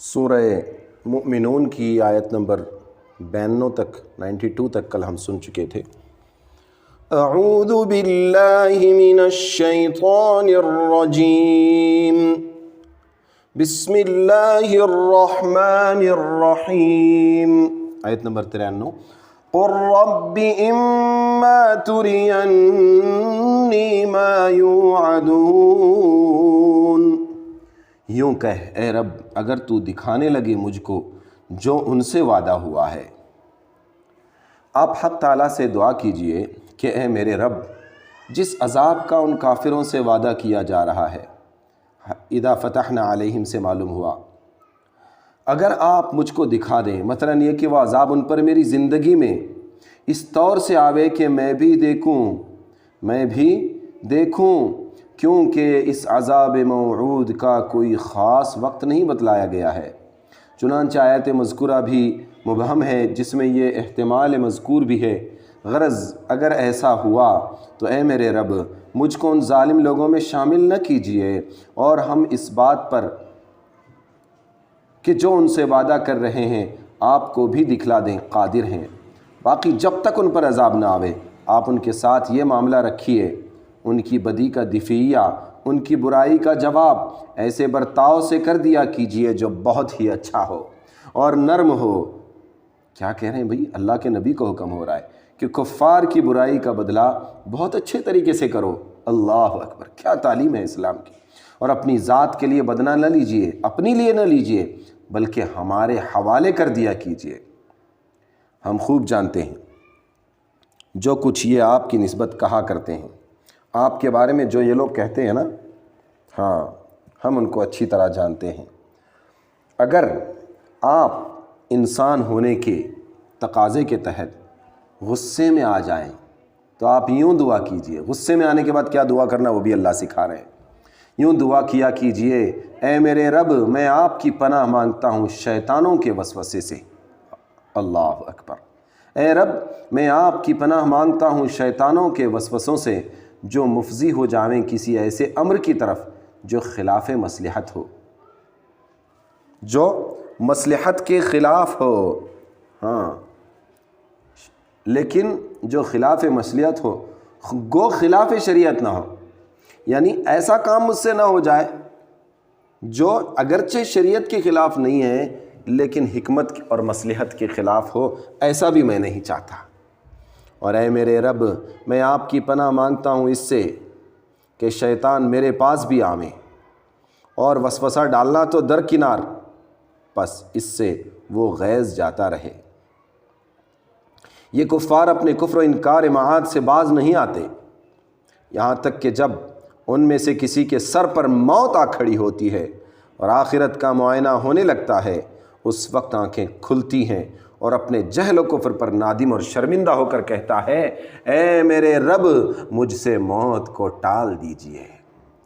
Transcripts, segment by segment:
سورہ مؤمنون کی آیت نمبر 92 تک 92 تک کل ہم سن چکے تھے۔ اعوذ باللہ من الشیطان الرجیم، بسم اللہ الرحمن الرحیم، آیت نمبر 93۔ قل رب اما ترینی ما یوعدون، یوں کہہ اے رب اگر تو دکھانے لگے مجھ کو جو ان سے وعدہ ہوا ہے۔ آپ حق تعالیٰ سے دعا کیجئے کہ اے میرے رب، جس عذاب کا ان کافروں سے وعدہ کیا جا رہا ہے، اذا فتحنا علیہم سے معلوم ہوا، اگر آپ مجھ کو دکھا دیں، مثلا یہ کہ وہ عذاب ان پر میری زندگی میں اس طور سے آوے کہ میں بھی دیکھوں، کیونکہ اس عذاب موعود کا کوئی خاص وقت نہیں بتلایا گیا ہے۔ چنانچہ آیت مذکورہ بھی مبہم ہے جس میں یہ احتمال مذکور بھی ہے۔ غرض اگر ایسا ہوا تو اے میرے رب مجھ کو ان ظالم لوگوں میں شامل نہ کیجئے، اور ہم اس بات پر کہ جو ان سے وعدہ کر رہے ہیں آپ کو بھی دکھلا دیں قادر ہیں۔ باقی جب تک ان پر عذاب نہ آوے آپ ان کے ساتھ یہ معاملہ رکھیے، ان کی بدی کا دفعیہ، ان کی برائی کا جواب ایسے برتاؤ سے کر دیا کیجئے جو بہت ہی اچھا ہو اور نرم ہو۔ کیا کہہ رہے ہیں بھئی؟ اللہ کے نبی کو حکم ہو رہا ہے کہ کفار کی برائی کا بدلہ بہت اچھے طریقے سے کرو۔ اللہ اکبر، کیا تعلیم ہے اسلام کی۔ اور اپنی ذات کے لیے بدلہ نہ لیجئے، اپنی لیے نہ لیجئے، بلکہ ہمارے حوالے کر دیا کیجئے۔ ہم خوب جانتے ہیں جو کچھ یہ آپ کی نسبت کہا کرتے ہیں، آپ کے بارے میں جو یہ لوگ کہتے ہیں نا، ہاں ہم ان کو اچھی طرح جانتے ہیں۔ اگر آپ انسان ہونے کے تقاضے کے تحت غصے میں آ جائیں تو آپ یوں دعا کیجئے، غصے میں آنے کے بعد کیا دعا کرنا وہ بھی اللہ سکھا رہے ہیں۔ یوں دعا کیا کیجئے، اے میرے رب میں آپ کی پناہ مانگتا ہوں شیطانوں کے وسوسے سے۔ اللہ اکبر، اے رب میں آپ کی پناہ مانگتا ہوں شیطانوں کے وسوسوں سے جو مفضی ہو جاویں کسی ایسے امر کی طرف جو خلاف مصلحت ہو، جو مصلحت کے خلاف ہو، ہاں لیکن جو خلاف مصلحت ہو گو خلاف شریعت نہ ہو، یعنی ایسا کام مجھ سے نہ ہو جائے جو اگرچہ شریعت کے خلاف نہیں ہے لیکن حکمت اور مصلحت کے خلاف ہو، ایسا بھی میں نہیں چاہتا۔ اور اے میرے رب میں آپ کی پناہ مانگتا ہوں اس سے کہ شیطان میرے پاس بھی آویں، اور وسوسہ ڈالنا تو درکنار، پس اس سے وہ غیظ جاتا رہے۔ یہ کفار اپنے کفر و انکار معاد سے باز نہیں آتے، یہاں تک کہ جب ان میں سے کسی کے سر پر موت آ کھڑی ہوتی ہے اور آخرت کا معائنہ ہونے لگتا ہے، اس وقت آنکھیں کھلتی ہیں اور اپنے جہل و کفر پر نادم اور شرمندہ ہو کر کہتا ہے، اے میرے رب مجھ سے موت کو ٹال دیجئے۔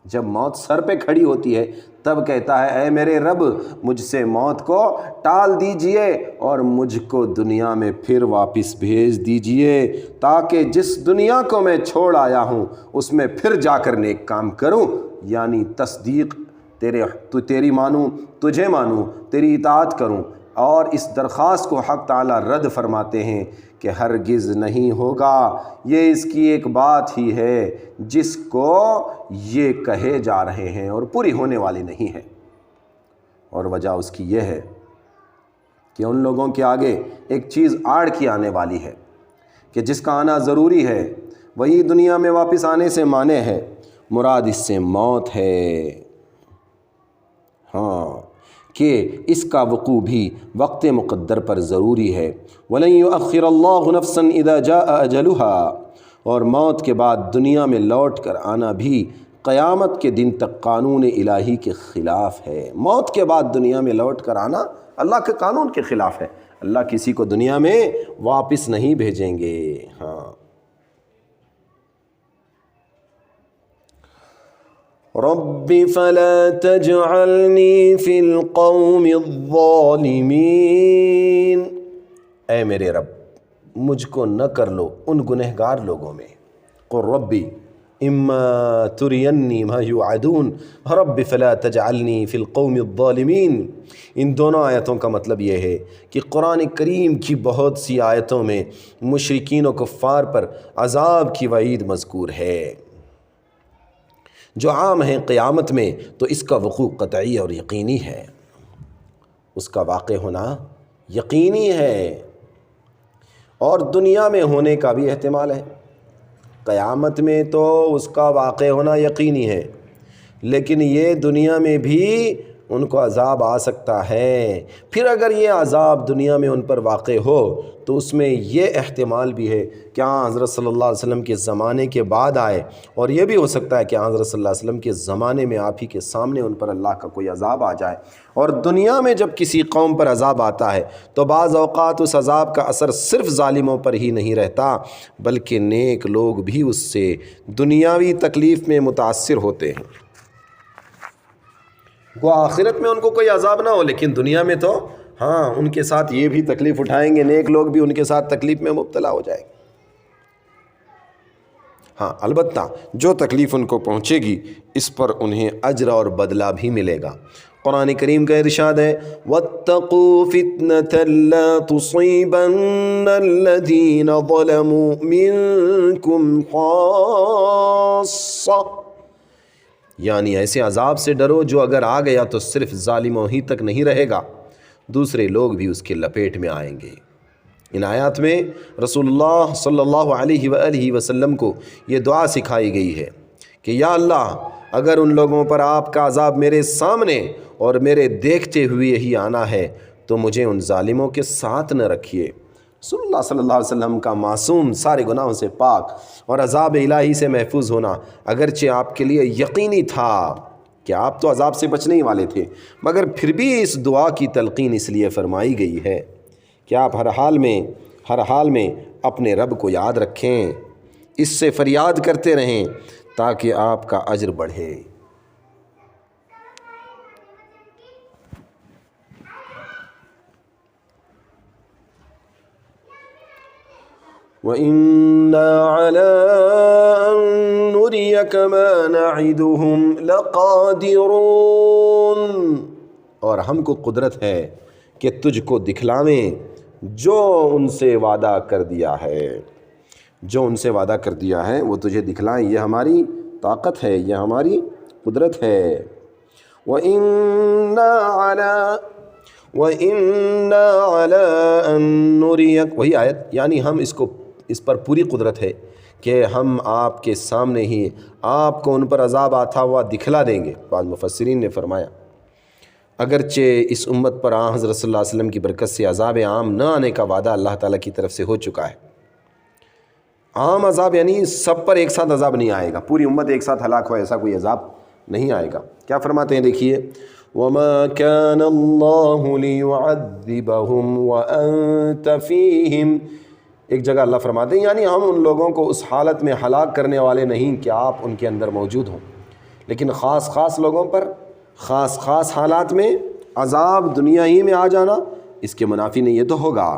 جب موت سر پہ کھڑی ہوتی ہے تب کہتا ہے اے میرے رب مجھ سے موت کو ٹال دیجئے اور مجھ کو دنیا میں پھر واپس بھیج دیجئے، تاکہ جس دنیا کو میں چھوڑ آیا ہوں اس میں پھر جا کر نیک کام کروں، یعنی تصدیق تیری مانوں، تجھے مانوں، تیری اطاعت کروں۔ اور اس درخواست کو حق تعالیٰ رد فرماتے ہیں کہ ہرگز نہیں ہوگا، یہ اس کی ایک بات ہی ہے جس کو یہ کہے جا رہے ہیں اور پوری ہونے والی نہیں ہے۔ اور وجہ اس کی یہ ہے کہ ان لوگوں کے آگے ایک چیز آڑ کی آنے والی ہے کہ جس کا آنا ضروری ہے، وہی دنیا میں واپس آنے سے مانے ہے، مراد اس سے موت ہے، ہاں کہ اس کا وقوع بھی وقت مقدر پر ضروری ہے۔ وَلَن يُؤَخِّرَ اللَّهُ نَفْسًا إِذَا جَاءَ أَجَلُهَا، اور موت کے بعد دنیا میں لوٹ کر آنا بھی قیامت کے دن تک قانون الہی کے خلاف ہے۔ موت کے بعد دنیا میں لوٹ کر آنا اللہ کے قانون کے خلاف ہے، اللہ کسی کو دنیا میں واپس نہیں بھیجیں گے۔ ہاں رب فلا تجعلنی فی القوم الظالمین، اے میرے رب مجھ کو نہ کر لو ان گنہگار لوگوں میں۔ قل ربی، اما ترینی ما یوعدون رب فلا تجعلنی فی القوم الظالمین۔ ان دونوں آیتوں کا مطلب یہ ہے کہ قرآن کریم کی بہت سی آیتوں میں مشرکین و کفار پر عذاب کی وعید مذکور ہے جو عام ہیں قیامت میں، تو اس کا وقوع قطعی اور یقینی ہے، اس کا واقع ہونا یقینی ہے، اور دنیا میں ہونے کا بھی احتمال ہے۔ قیامت میں تو اس کا واقع ہونا یقینی ہے، لیکن یہ دنیا میں بھی ان کو عذاب آ سکتا ہے۔ پھر اگر یہ عذاب دنیا میں ان پر واقع ہو تو اس میں یہ احتمال بھی ہے کہ حضرت صلی اللہ علیہ وسلم کے زمانے کے بعد آئے، اور یہ بھی ہو سکتا ہے کہ حضرت صلی اللہ علیہ وسلم کے زمانے میں آپ ہی کے سامنے ان پر اللہ کا کوئی عذاب آ جائے۔ اور دنیا میں جب کسی قوم پر عذاب آتا ہے تو بعض اوقات اس عذاب کا اثر صرف ظالموں پر ہی نہیں رہتا، بلکہ نیک لوگ بھی اس سے دنیاوی تکلیف میں متاثر ہوتے ہیں۔ وہ آخرت میں ان کو کوئی عذاب نہ ہو، لیکن دنیا میں تو ہاں ان کے ساتھ یہ بھی تکلیف اٹھائیں گے، نیک لوگ بھی ان کے ساتھ تکلیف میں مبتلا ہو جائیں گے۔ ہاں البتہ جو تکلیف ان کو پہنچے گی اس پر انہیں اجر اور بدلہ بھی ملے گا۔ قرآن کریم کا ارشاد ہے وَاتَّقُوا فِتْنَةً لَا تُصِيبَنَّ الَّذِينَ ظَلَمُوا مِنكُمْ خَاصَّةً، یعنی ایسے عذاب سے ڈرو جو اگر آ گیا تو صرف ظالموں ہی تک نہیں رہے گا، دوسرے لوگ بھی اس کے لپیٹ میں آئیں گے۔ ان آیات میں رسول اللہ صلی اللہ علیہ وآلہ وسلم کو یہ دعا سکھائی گئی ہے کہ یا اللہ اگر ان لوگوں پر آپ کا عذاب میرے سامنے اور میرے دیکھتے ہوئے ہی آنا ہے تو مجھے ان ظالموں کے ساتھ نہ رکھیے۔ رسول اللہ صلی اللہ علیہ وسلم کا معصوم، سارے گناہوں سے پاک اور عذاب الہی سے محفوظ ہونا اگرچہ آپ کے لیے یقینی تھا کہ آپ تو عذاب سے بچنے ہی والے تھے، مگر پھر بھی اس دعا کی تلقین اس لیے فرمائی گئی ہے کہ آپ ہر حال میں اپنے رب کو یاد رکھیں، اس سے فریاد کرتے رہیں تاکہ آپ کا اجر بڑھے۔ وَإِنَّا عَلَىٰ أَن نُّرِيَكَ مَا نَعِدُهُمْ لَقَادِرُونَ، اور ہم کو قدرت ہے کہ تجھ کو دکھلاویں جو ان سے وعدہ کر دیا ہے، وہ تجھے دکھلائیں، یہ ہماری طاقت ہے، یہ ہماری قدرت ہے۔ وَإِنَّا عَلَىٰ أَن نُّرِيَكَ، وہی آیت، یعنی ہم اس پر پوری قدرت ہے کہ ہم آپ کے سامنے ہی آپ کو ان پر عذاب آتا ہوا دکھلا دیں گے۔ بعض مفسرین نے فرمایا اگرچہ اس امت پر حضرت صلی اللہ علیہ وسلم کی برکت سے عذاب عام نہ آنے کا وعدہ اللہ تعالیٰ کی طرف سے ہو چکا ہے، عام عذاب یعنی سب پر ایک ساتھ عذاب نہیں آئے گا، پوری امت ایک ساتھ ہلاک ہو ایسا کوئی عذاب نہیں آئے گا۔ کیا فرماتے ہیں دیکھیے وَمَا كَانَ اللَّهُ لِيُعَذِّبَهُمْ وَأَنْتَ فِيهِمْ، ایک جگہ اللہ فرماتے ہیں یعنی ہم ان لوگوں کو اس حالت میں ہلاک کرنے والے نہیں کہ آپ ان کے اندر موجود ہوں، لیکن خاص لوگوں پر خاص حالات میں عذاب دنیا ہی میں آ جانا اس کے منافی نہیں، یہ تو ہوگا،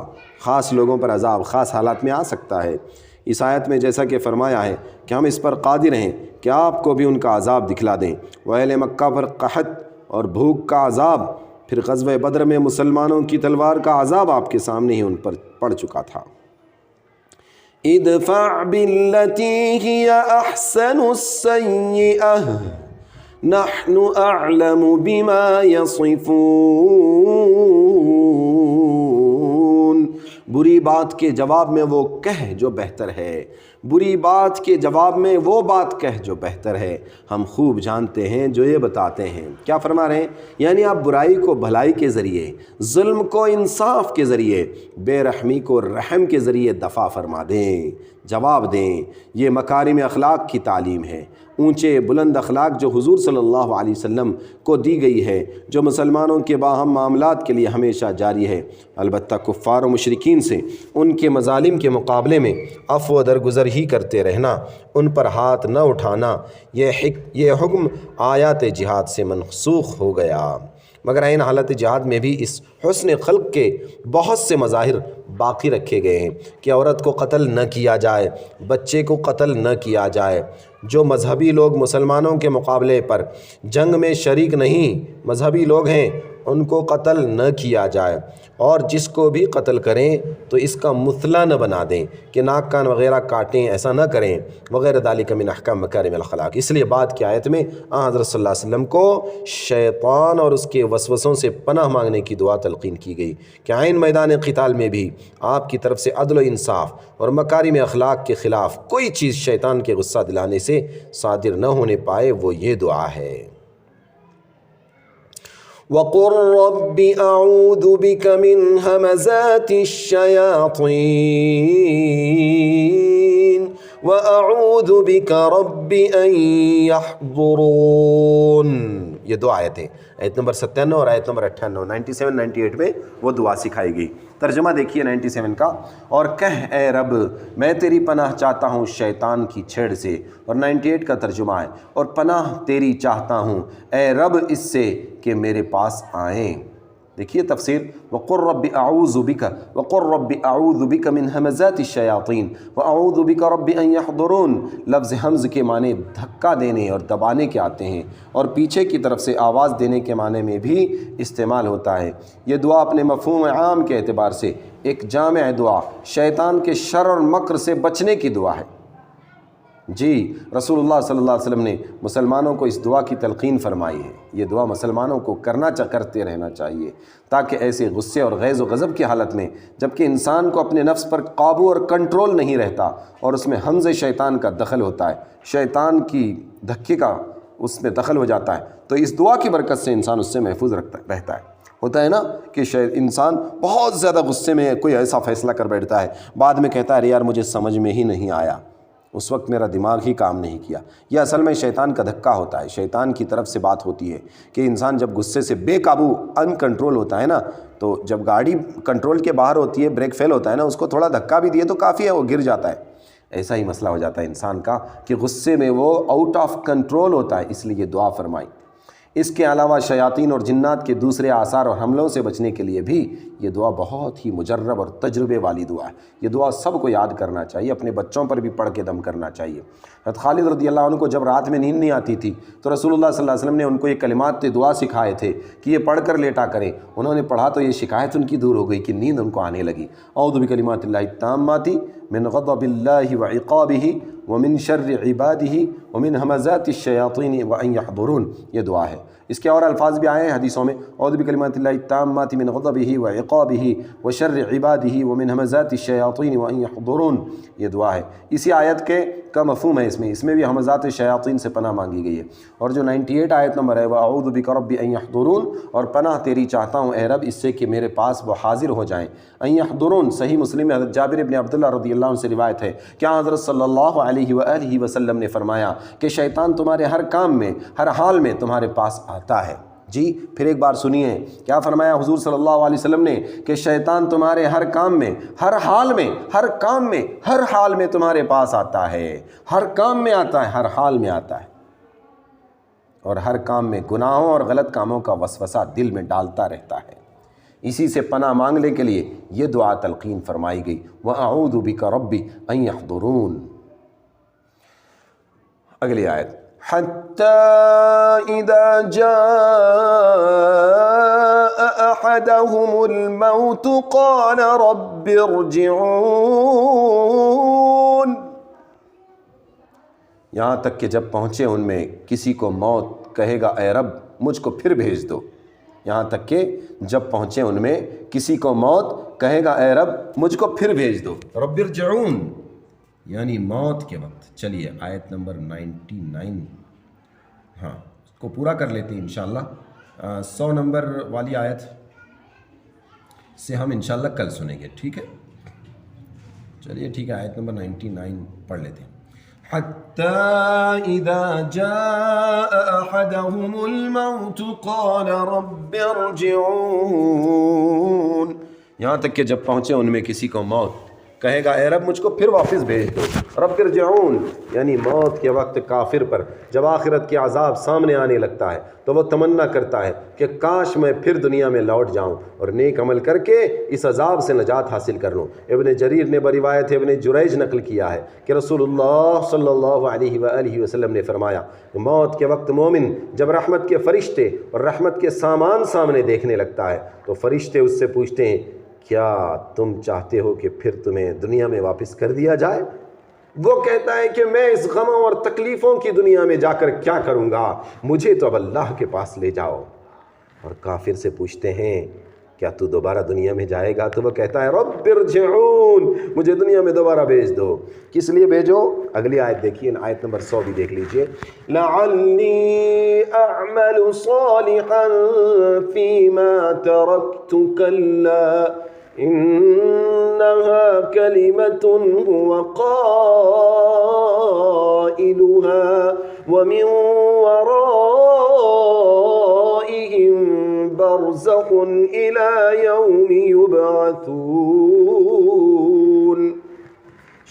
خاص لوگوں پر عذاب خاص حالات میں آ سکتا ہے۔ اس آیت میں جیسا کہ فرمایا ہے کہ ہم اس پر قادر ہیں کہ آپ کو بھی ان کا عذاب دکھلا دیں۔ اہل مکہ پر قحط اور بھوک کا عذاب، پھر غزوہ بدر میں مسلمانوں کی تلوار کا عذاب آپ کے سامنے ہی ان پر پڑ چکا تھا۔ ادفع باللتی ہی احسن السیئہ نحن اعلم بما یصفون، بری بات کے جواب میں وہ کہہ جو بہتر ہے، بری بات کے جواب میں وہ بات کہہ جو بہتر ہے، ہم خوب جانتے ہیں جو یہ بتاتے ہیں۔ کیا فرما رہے ہیں؟ یعنی آپ برائی کو بھلائی کے ذریعے، ظلم کو انصاف کے ذریعے، بے رحمی کو رحم کے ذریعے دفع فرما دیں، جواب دیں۔ یہ مکارم اخلاق کی تعلیم ہے، اونچے بلند اخلاق جو حضور صلی اللہ علیہ وسلم کو دی گئی ہے، جو مسلمانوں کے باہم معاملات کے لیے ہمیشہ جاری ہے۔ البتہ کفار و مشرکین سے ان کے مظالم کے مقابلے میں عفو و درگزر ہی کرتے رہنا، ان پر ہاتھ نہ اٹھانا، یہ حکم آیات جہاد سے منسوخ ہو گیا۔ مگر عین حالت جہاد میں بھی اس حسن خلق کے بہت سے مظاہر باقی رکھے گئے ہیں کہ عورت کو قتل نہ کیا جائے، بچے کو قتل نہ کیا جائے، جو مذہبی لوگ مسلمانوں کے مقابلے پر جنگ میں شریک نہیں، مذہبی لوگ ہیں، ان کو قتل نہ کیا جائے، اور جس کو بھی قتل کریں تو اس کا مثلا نہ بنا دیں کہ ناک کان وغیرہ کاٹیں، ایسا نہ کریں، وغیرہ ذالک من احکام مکارم الاخلاق۔ اس لیے بعد کی آیت میں حضرت صلی اللہ علیہ وسلم کو شیطان اور اس کے وسوسوں سے پناہ مانگنے کی دعا تلقین کی گئی کہ عین میدان قتال میں بھی آپ کی طرف سے عدل و انصاف اور مکارم اخلاق کے خلاف کوئی چیز شیطان کے غصہ دلانے سے صادر نہ ہونے پائے، وہ یہ دعا ہے۔ وَقُلْ رَبِّ أَعُوذُ بِكَ مِنْ هَمَزَاتِ الشَّيَاطِينِ وَأَعُوذُ بِكَ رَبِّ أَنْ يَحْضُرُونَ۔ یہ دو آیتیں، آیت نمبر 97 اور آیت نمبر 98، 97 98 میں وہ دعا سکھائی گئی۔ ترجمہ دیکھیے 97 کا، اور کہہ اے رب میں تیری پناہ چاہتا ہوں شیطان کی چھیڑ سے، اور 98 کا ترجمہ ہے اور پناہ تیری چاہتا ہوں اے رب اس سے کہ میرے پاس آئیں۔ دیکھیے تفسیر، وَقُلْ رَبِّ أَعُوذُ بِكَ وَقُلْ رَبِّ أَعُوذُ بِكَ مِنْ هَمَزَاتِ الشَّيَاطِينِ وَأَعُوذُ بِكَ رَبِّ أَنْ يَحْضُرُونَ۔ لفظ حمز کے معنی دھکا دینے اور دبانے کے آتے ہیں، اور پیچھے کی طرف سے آواز دینے کے معنی میں بھی استعمال ہوتا ہے۔ یہ دعا اپنے مفہوم عام کے اعتبار سے ایک جامع دعا، شیطان کے شر اور مکر سے بچنے کی دعا ہے۔ جی رسول اللہ صلی اللہ علیہ وسلم نے مسلمانوں کو اس دعا کی تلقین فرمائی ہے۔ یہ دعا مسلمانوں کو کرتے رہنا چاہیے، تاکہ ایسے غصے اور غیظ و غضب کی حالت میں جبکہ انسان کو اپنے نفس پر قابو اور کنٹرول نہیں رہتا اور اس میں حمز شیطان کا دخل ہوتا ہے، شیطان کی دھکے کا اس میں دخل ہو جاتا ہے، تو اس دعا کی برکت سے انسان اس سے محفوظ رہتا ہے۔ ہوتا ہے نا کہ انسان بہت زیادہ غصے میں کوئی ایسا فیصلہ کر بیٹھتا ہے، بعد میں کہتا ہے یار مجھے سمجھ میں ہی نہیں آیا، اس وقت میرا دماغ ہی کام نہیں کیا۔ یہ اصل میں شیطان کا دھکا ہوتا ہے، شیطان کی طرف سے بات ہوتی ہے کہ انسان جب غصے سے بے قابو ان کنٹرول ہوتا ہے نا، تو جب گاڑی کنٹرول کے باہر ہوتی ہے، بریک فیل ہوتا ہے نا، اس کو تھوڑا دھکا بھی دیے تو کافی ہے، وہ گر جاتا ہے۔ ایسا ہی مسئلہ ہو جاتا ہے انسان کا کہ غصے میں وہ آؤٹ آف کنٹرول ہوتا ہے، اس لیے دعا فرمائی۔ اس کے علاوہ شیاطین اور جنات کے دوسرے آثار اور حملوں سے بچنے کے لیے بھی یہ دعا بہت ہی مجرب اور تجربے والی دعا ہے۔ یہ دعا سب کو یاد کرنا چاہیے، اپنے بچوں پر بھی پڑھ کے دم کرنا چاہیے۔ حضرت خالد رضی اللہ عنہ کو جب رات میں نیند نہیں آتی تھی تو رسول اللہ صلی اللہ علیہ وسلم نے ان کو یہ کلمات دعا سکھائے تھے کہ یہ پڑھ کر لیٹا کریں۔ انہوں نے پڑھا تو یہ شکایت ان کی دور ہو گئی کہ نیند ان کو آنے لگی۔ اعوذ بکلمات اللہ التامات من غضب اللہ وعقابہ ومن شر عبادہ ومن ہمزات الشیاطین وان یحضرون، یہ دعا ہے۔ اس کے اور الفاظ بھی آئے ہیں حدیثوں میں، اعوذ بکلمات اللہ التامات من غضبہ وعقابہ وشر عبادہ ومن ہمزات الشیاطین وان یحضرون، یہ دعا ہے۔ اسی آیت کے کا مفہوم ہے اس میں بھی ہمزات الشیاطین سے پناہ مانگی گئی ہے۔ اور جو 98 آیت نمبر ہے وَأَعُوذُ بِكَ رَبِّ أَن يَحْضُرُونَ، اور پناہ تیری چاہتا ہوں اے رب اس سے کہ میرے پاس وہ حاضر ہو جائیں۔ ان یحضرون، صحیح مسلم میں حضرت جابر بن عبداللہ رضی اللہ عنہ سے روایت ہے کہ حضرت صلی اللہ علیہ وآلہ وسلم نے فرمایا کہ شیطان تمہارے ہر کام میں، ہر حال میں تمہارے پاس آتا ہے۔ جی پھر ایک بار سنیے کیا فرمایا حضور صلی اللہ علیہ وسلم نے کہ شیطان تمہارے ہر کام میں، ہر حال میں، ہر کام میں، ہر حال میں تمہارے پاس آتا ہے۔ ہر کام میں آتا ہے، ہر حال میں آتا ہے، اور ہر کام میں گناہوں اور غلط کاموں کا وسوسہ دل میں ڈالتا رہتا ہے۔ اسی سے پناہ مانگنے کے لیے یہ دعا تلقین فرمائی گئی، وَأَعُوذُ بِكَ رَبِّ أَن يَحْضُرُونَ۔ اگلی آیت، حَتَّى إِذَا جَاءَ أَحَدَهُمُ الْمَوْتُ قَالَ رَبِّ ارْجِعُونِ، یہاں تک کہ جب پہنچے ان میں کسی کو موت، کہے گا اے رب مجھ کو پھر بھیج دو۔ یہاں تک کہ جب پہنچے ان میں کسی کو موت، کہے گا اے رب مجھ کو پھر بھیج دو، رب ارجعون، یعنی موت کے وقت۔ چلیے آیت نمبر 99، ہاں اس کو پورا کر لیتے ہیں انشاءاللہ۔ 100 نمبر والی آیت سے ہم انشاءاللہ کل سنیں گے، ٹھیک ہے؟ چلیے ٹھیک ہے، آیت نمبر 99 پڑھ لیتے ہیں۔ حَتَّى إِذَا جَاءَ أَحَدَهُمُ الْمَوْتُ قَالَ رَبِّ ارْجِعُونَ، یہاں تک کہ جب پہنچے ان میں کسی کو موت، کہے گا اے رب مجھ کو پھر واپس بھیج دو۔ رب ارجعون یعنی موت کے وقت کافر پر جب آخرت کے عذاب سامنے آنے لگتا ہے تو وہ تمنا کرتا ہے کہ کاش میں پھر دنیا میں لوٹ جاؤں اور نیک عمل کر کے اس عذاب سے نجات حاصل کر لوں۔ ابن جریر نے بروایت ابن جریج نقل کیا ہے کہ رسول اللہ صلی اللہ علیہ وآلہ وسلم نے فرمایا کہ موت کے وقت مومن جب رحمت کے فرشتے اور رحمت کے سامان سامنے دیکھنے لگتا ہے تو فرشتے اس سے پوچھتے ہیں کیا تم چاہتے ہو کہ پھر تمہیں دنیا میں واپس کر دیا جائے؟ وہ کہتا ہے کہ میں اس غموں اور تکلیفوں کی دنیا میں جا کر کیا کروں گا، مجھے تو اب اللہ کے پاس لے جاؤ۔ اور کافر سے پوچھتے ہیں کیا تو دوبارہ دنیا میں جائے گا؟ تو وہ کہتا ہے رب ارجعون مجھے دنیا میں دوبارہ بھیج دو۔ کس لیے بھیجو؟ اگلی آیت دیکھیے، آیت نمبر 100 بھی دیکھ لیجئے، لعلی اعمل صالحا فیما ترکت کلا انہا کلمۃ هو قائلها ومن ورائهم برزخ الى یوم یبعثون۔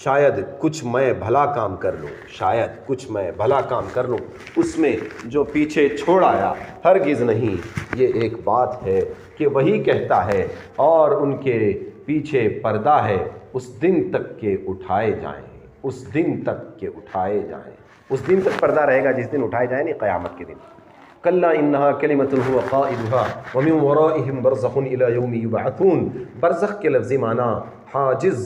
شاید کچھ میں بھلا کام کر لوں، شاید کچھ میں بھلا کام کر لوں، اس میں جو پیچھے چھوڑ آیا ہرگز نہیں۔ یہ ایک بات ہے کہ وہی کہتا ہے اور ان کے پیچھے پردہ ہے اس دن تک کہ اٹھائے جائیں، اس دن تک کہ اٹھائے جائیں، اس دن تک پردہ رہے گا جس دن اٹھائے جائیں، نہیں قیامت کے دن۔ کلا انہا کلمۃ هو قائلها ومن ورائهم برزخ الى یوم یبعثون۔ برزخ کے لفظی معنی حاجز،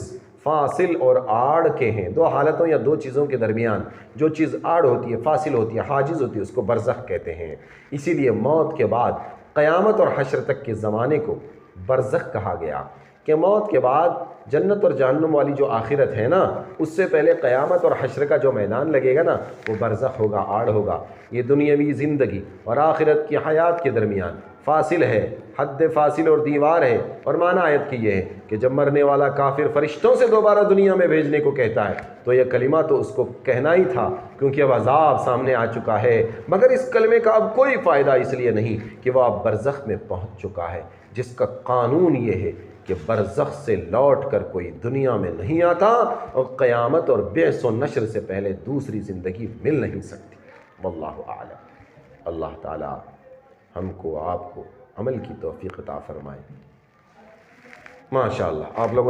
فاصل اور آڑ کے ہیں، دو حالتوں یا دو چیزوں کے درمیان جو چیز آڑ ہوتی ہے، فاصل ہوتی ہے، حاجز ہوتی ہے، اس کو برزخ کہتے ہیں۔ اسی لیے موت کے بعد قیامت اور حشر تک کے زمانے کو برزخ کہا گیا کہ موت کے بعد جنت اور جہنم والی جو آخرت ہے نا، اس سے پہلے قیامت اور حشر کا جو میدان لگے گا نا، وہ برزخ ہوگا، آڑ ہوگا۔ یہ دنیاوی زندگی اور آخرت کی حیات کے درمیان فاصل ہے، حد فاصل اور دیوار ہے۔ اور معنی آیت کی یہ ہے کہ جب مرنے والا کافر فرشتوں سے دوبارہ دنیا میں بھیجنے کو کہتا ہے تو یہ کلمہ تو اس کو کہنا ہی تھا کیونکہ اب عذاب سامنے آ چکا ہے، مگر اس کلمے کا اب کوئی فائدہ اس لیے نہیں کہ وہ اب برزخ میں پہنچ چکا ہے، جس کا قانون یہ ہے کہ برزخ سے لوٹ کر کوئی دنیا میں نہیں آتا اور قیامت اور بعث و نشر سے پہلے دوسری زندگی مل نہیں سکتی۔ واللہ اعلم۔ اللہ تعالی ہم کو آپ کو عمل کی توفیق عطا فرمائے۔ ماشاءاللہ آپ لوگوں نے